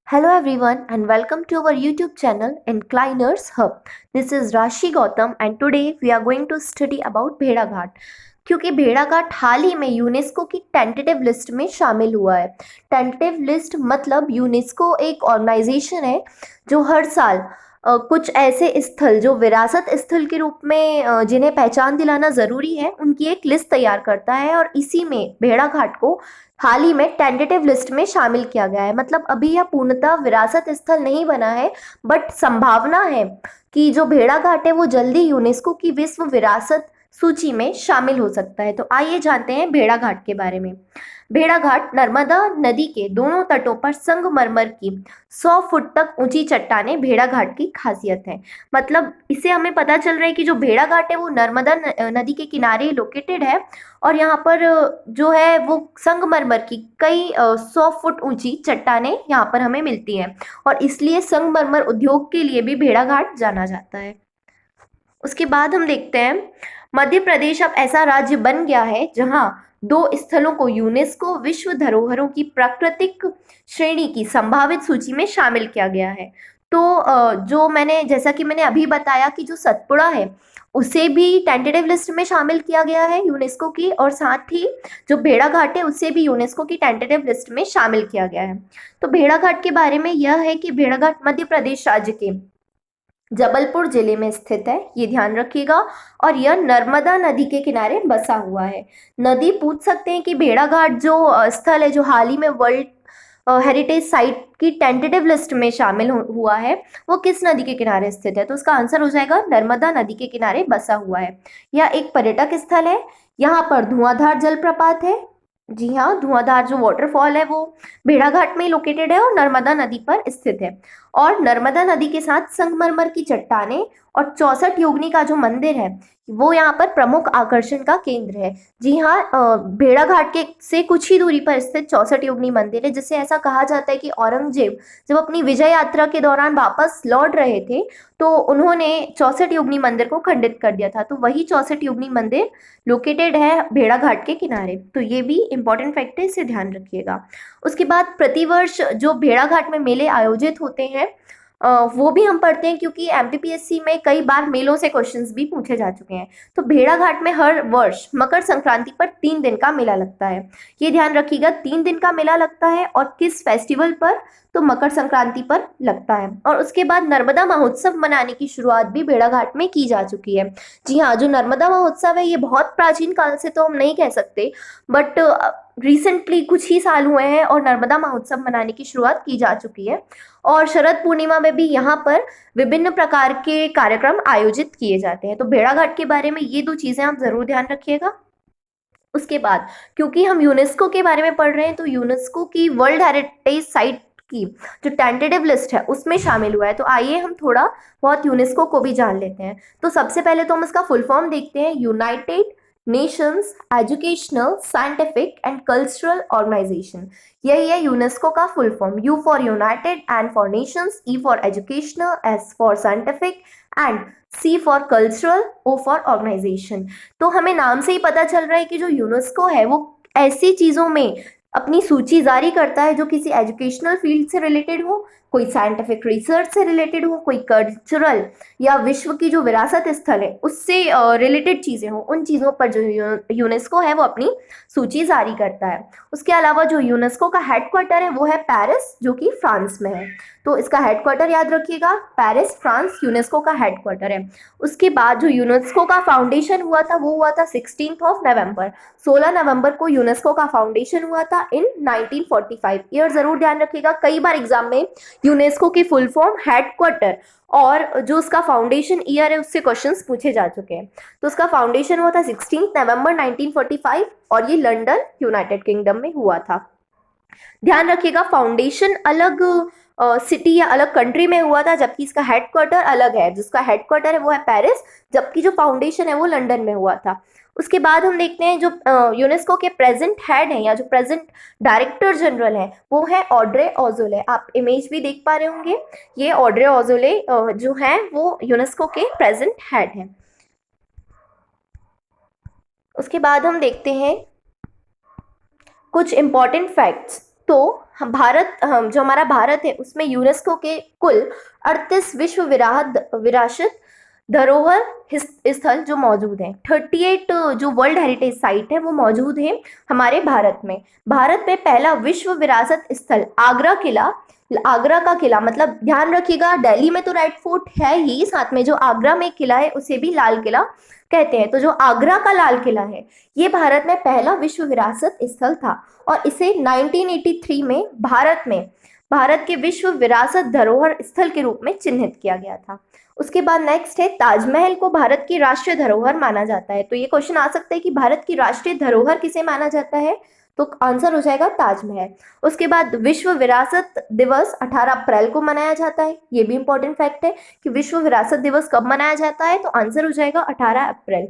Hello everyone and welcome to our YouTube channel Incliners Hub. This is Rashi Gautam and today we are going to study about भेड़ाघाट क्योंकि भेड़ाघाट हाल ही में UNESCO की tentative list में शामिल हुआ है। टेंटेटिव लिस्ट मतलब यूनेस्को एक ऑर्गेनाइजेशन है जो हर साल कुछ ऐसे स्थल जो विरासत स्थल के रूप में जिन्हें पहचान दिलाना ज़रूरी है उनकी एक लिस्ट तैयार करता है और इसी में भेड़ाघाट को हाल ही में टेंटेटिव लिस्ट में शामिल किया गया है। मतलब अभी यह पूर्णतः विरासत स्थल नहीं बना है बट संभावना है कि जो भेड़ाघाट है वो जल्दी यूनेस्को की विश्व विरासत सूची में शामिल हो सकता है। तो आइए जानते हैं भेड़ाघाट के बारे में। भेड़ाघाट नर्मदा नदी के दोनों तटों पर संगमरमर की 100 फुट तक ऊंची चट्टानें भेड़ाघाट की खासियत है। मतलब इससे हमें पता चल रहा है कि जो भेड़ाघाट है वो नर्मदा नदी के किनारे लोकेटेड है और यहाँ पर जो है वो संगमरमर की कई 100 फुट ऊंची चट्टानें यहाँ पर हमें मिलती हैं और इसलिए संगमरमर उद्योग के लिए भी भेड़ाघाट जाना जाता है। उसके बाद हम देखते हैं मध्य प्रदेश अब ऐसा राज्य बन गया है जहां दो स्थलों को यूनेस्को विश्व धरोहरों की प्राकृतिक श्रेणी की संभावित सूची में शामिल किया गया है। तो जो मैंने जैसा कि मैंने अभी बताया कि जो सतपुड़ा है उसे भी टेंटेटिव लिस्ट में शामिल किया गया है यूनेस्को की और साथ ही जो भेड़ाघाट है उसे भी यूनेस्को की टेंटेटिव लिस्ट में शामिल किया गया है। तो भेड़ाघाट के बारे में यह है कि भेड़ाघाट मध्य प्रदेश राज्य के जबलपुर जिले में स्थित है, ये ध्यान रखिएगा, और यह नर्मदा नदी के किनारे बसा हुआ है। नदी पूछ सकते हैं कि भेड़ाघाट जो स्थल है जो हाल ही में वर्ल्ड हेरिटेज साइट की टेंटेटिव लिस्ट में शामिल हुआ है वो किस नदी के किनारे स्थित है, तो उसका आंसर हो जाएगा नर्मदा नदी के किनारे बसा हुआ है। यह एक पर्यटक स्थल है, यहाँ पर धुआंधार जलप्रपात है। जी हाँ, धुआंधार जो वाटरफॉल है वो भेड़ाघाट में लोकेटेड है और नर्मदा नदी पर स्थित है। और नर्मदा नदी के साथ संगमरमर की चट्टानें और 64 योगिनी का जो मंदिर है वो यहाँ पर प्रमुख आकर्षण का केंद्र है। जी हाँ, भेड़ाघाट के से कुछ ही दूरी पर स्थित 64 योगिनी मंदिर है, जिसे ऐसा कहा जाता है कि औरंगजेब जब अपनी विजय यात्रा के दौरान वापस लौट रहे थे तो उन्होंने 64 योगिनी मंदिर को खंडित कर दिया था। तो वही 64 योगिनी मंदिर लोकेटेड है भेड़ाघाट के किनारे। तो ये भी इंपॉर्टेंट फैक्ट है, इसे ध्यान रखिएगा। उसके बाद प्रतिवर्ष जो भेड़ाघाट में मेले आयोजित होते हैं वो भी हम पढ़ते हैं क्योंकि एमपीपीएससी में कई बार मेलों से क्वेश्चंस भी पूछे जा चुके हैं। तो भेड़ाघाट में हर वर्ष मकर संक्रांति पर 3 दिन का मेला लगता है, ये ध्यान रखिएगा। 3 दिन का मेला लगता है और किस फेस्टिवल पर, तो मकर संक्रांति पर लगता है। और उसके बाद नर्मदा महोत्सव मनाने की शुरुआत भी भेड़ाघाट में की जा चुकी है। जी हाँ, जो नर्मदा महोत्सव है ये बहुत प्राचीन काल से तो हम नहीं कह सकते बट रिसेंटली कुछ ही साल हुए हैं और नर्मदा महोत्सव मनाने की शुरुआत की जा चुकी है। और शरद पूर्णिमा में भी यहाँ पर विभिन्न प्रकार के कार्यक्रम आयोजित किए जाते हैं। तो भेड़ाघाट के बारे में ये 2 चीजें आप जरूर ध्यान रखिएगा। उसके बाद क्योंकि हम यूनेस्को के बारे में पढ़ रहे हैं तो यूनेस्को की वर्ल्ड हेरिटेज साइट की जो टेंटेटिव लिस्ट है उसमें शामिल हुआ है। तो आइए हम थोड़ा बहुत यूनेस्को को भी जान लेते हैं। तो सबसे पहले तो हम इसका फुल फॉर्म देखते हैं, United Nations Educational Scientific and Cultural Organization. यही है यूनेस्को का full form, U for United, N for Nations, E for Educational, S for Scientific and C for Cultural, O for Organization. तो हमें नाम से ही पता चल रहा है कि जो यूनेस्को है वो ऐसी चीज़ों में अपनी सूची जारी करता है जो किसी एजुकेशनल फील्ड से रिलेटेड हो, कोई साइंटिफिक रिसर्च से रिलेटेड हो, कोई कल्चरल या विश्व की जो विरासत स्थल है उससे रिलेटेड चीज़ें हो, उन चीज़ों पर जो यूनेस्को है वो अपनी सूची जारी करता है। उसके अलावा जो यूनेस्को का हेडक्वार्टर है वो है पेरिस, जो कि फ्रांस में है। तो इसका हेडक्वार्टर याद रखिएगा, पेरिस फ्रांस यूनेस्को का हेडक्वार्टर है। उसके बाद जो यूनेस्को का फाउंडेशन हुआ था वो हुआ था 16 नवंबर, 16 नवंबर को यूनेस्को का फाउंडेशन हुआ था इन 1945। ईयर जरूर ध्यान रखिएगा, कई बार एग्जाम में यूनेस्को की फुल फॉर्म, हेडक्वार्टर और जो उसका फाउंडेशन ईयर है उससे क्वेश्चंस पूछे जा चुके हैं। तो उसका फाउंडेशन हुआ था 16 नवंबर 1945 और ये लंदन यूनाइटेड किंगडम में हुआ था। ध्यान रखिएगा, फाउंडेशन अलग सिटी या अलग कंट्री में हुआ था जबकि इसका हेडक्वार्टर अलग है, जिसका हेडक्वार्टर है वो है पेरिस, जबकि जो फाउंडेशन है वो लंदन में हुआ था। उसके बाद हम देखते हैं जो यूनेस्को के प्रेजेंट हेड हैं या जो प्रेजेंट डायरेक्टर जनरल है वो है ऑड्रे ऑजोले। आप इमेज भी देख पा रहे होंगे, ये ऑड्रे ऑजोले जो हैं वो यूनेस्को के प्रेजेंट हेड हैं। उसके बाद हम देखते हैं कुछ इंपॉर्टेंट फैक्ट्स। तो जो हमारा भारत है उसमें यूनेस्को के कुल 38 विश्व विरासत धरोहर स्थल जो मौजूद हैं, 38 जो वर्ल्ड हेरिटेज साइट है वो मौजूद है हमारे भारत में। भारत में पहला विश्व विरासत स्थल आगरा का किला, मतलब ध्यान रखिएगा दिल्ली में तो रेड फोर्ट है ही, साथ में जो आगरा में किला है उसे भी लाल किला कहते हैं। तो जो आगरा का लाल किला है ये भारत में पहला विश्व विरासत स्थल था और इसे 1983 में भारत के विश्व विरासत धरोहर स्थल के रूप में चिन्हित किया गया था। उसके बाद नेक्स्ट है, ताजमहल को भारत की राष्ट्रीय धरोहर माना जाता है। तो ये क्वेश्चन आ सकता है कि भारत की राष्ट्रीय धरोहर किसे माना जाता है, तो आंसर हो जाएगा ताजमहल। उसके बाद विश्व विरासत दिवस 18 अप्रैल को मनाया जाता है। ये भी इंपॉर्टेंट फैक्ट है कि विश्व विरासत दिवस कब मनाया जाता है, तो आंसर हो जाएगा 18 अप्रैल।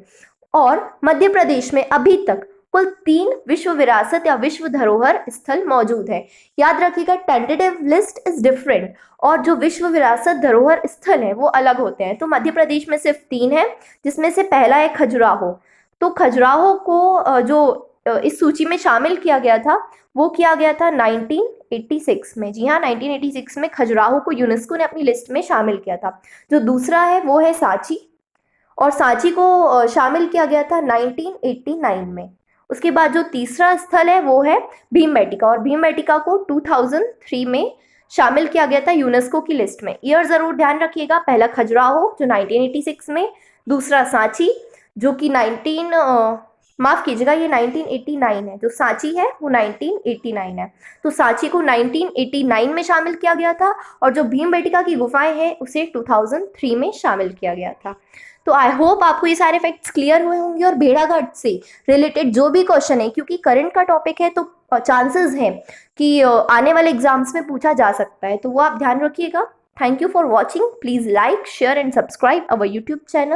और मध्य प्रदेश में अभी तक कुल 3 विश्व विरासत या विश्व धरोहर स्थल मौजूद है। याद रखिएगा टेंटेटिव लिस्ट इज डिफरेंट और जो विश्व विरासत धरोहर स्थल है वो अलग होते हैं। तो मध्य प्रदेश में सिर्फ 3 है, जिसमें से पहला है खजुराहो। तो खजुराहो को जो इस सूची में शामिल किया गया था वो किया गया था 1986 में। जी हाँ, 1986 में खजुराहो को यूनेस्को ने अपनी लिस्ट में शामिल किया था। जो दूसरा है वो है सांची, और सांची को शामिल किया गया था 1989 में। उसके बाद जो तीसरा स्थल है वो है भीमबेटका, और भीमबेटका को 2003 में शामिल किया गया था यूनेस्को की लिस्ट में। ईयर जरूर ध्यान रखिएगा, पहला खजुराहो जो 1986 में, दूसरा सांची जो कि 1989 है, जो सांची है वो 1989 है। तो सांची को 1989 में शामिल किया गया था और जो भीमबेटका की गुफाएं हैं उसे 2003 में शामिल किया गया था। तो आई होप आपको ये सारे फैक्ट्स क्लियर हुए होंगे। और भेड़ाघाट से रिलेटेड जो भी क्वेश्चन है, क्योंकि करंट का टॉपिक है तो चांसेस हैं कि आने वाले एग्जाम्स में पूछा जा सकता है, तो वो आप ध्यान रखिएगा। Thank you for watching. Please like, share and subscribe our YouTube channel.